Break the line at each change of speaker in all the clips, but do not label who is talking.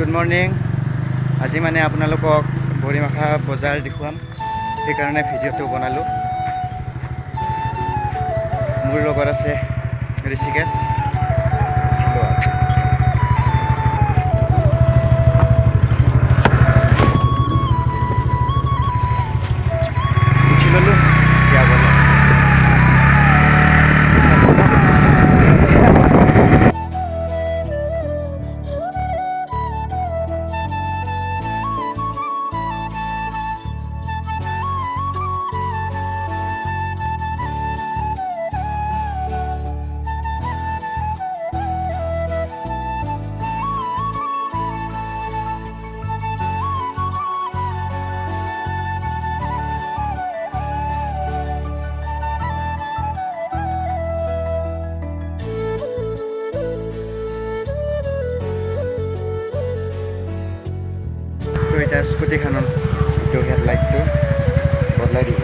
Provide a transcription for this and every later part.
Good morning. আজি মানে আপোনালোকক বৰিমাখা বজাৰ দেখুৱাম, সেইকাৰণে ভিডিঅ'টো বনালোঁ। মোৰ লগত আছে ঋষিকেশ। এতিয়া স্কুটিখনৰ এইটো হেডলাইটটো বদলাই দিব।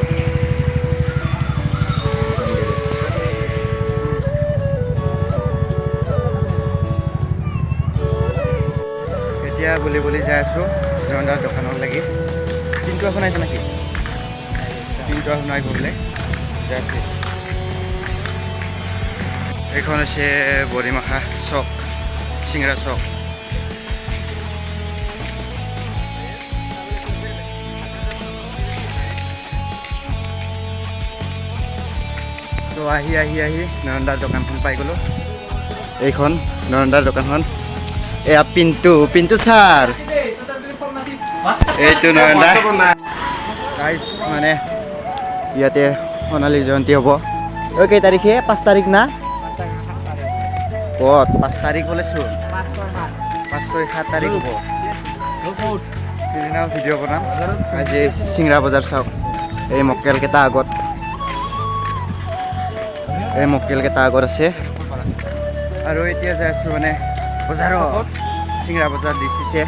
এতিয়া বুলি যাই আছোঁ ৰন্ধাৰ দোকানত লাগি। কিন্তু এখন আহিছে নেকি? কিন্তু এখন আহিব বোলে যাই আছোঁ। এইখন হৈছে বৰিমাখা চক, চিংৰা চক। তো আহি নৰন্দাৰ দোকানখন পাই গ'লোঁ। এইখন নৰন্দাৰ দোকানখন। এয়া পিণ্টু ছাৰ, এইটো নৰন্দা গাইজ। মানে ইয়াতে সোণালী জয়ন্তী হ'ব। কেই তাৰিখে? 5 তাৰিখ না? ক'ত 5 তাৰিখ হ'লেচোন? 5, 6, 7 তাৰিখ হ'ব। সেইদিনাও ভিডিঅ' বনাম। আজি চিংৰা বজাৰ চাওক। এই মক্কেলকেইটা আগত আছে। আৰু এতিয়া যাই আছোঁ মানে বজাৰত। চিংৰা বজাৰ দিছে।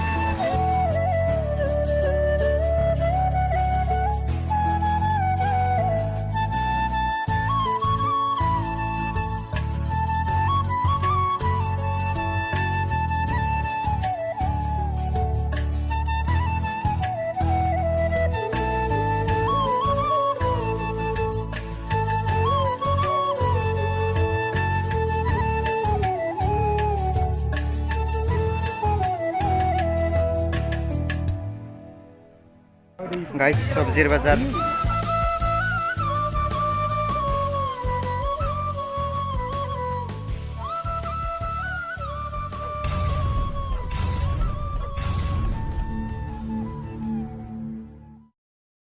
গাইজ চব্জিৰ বজাৰ।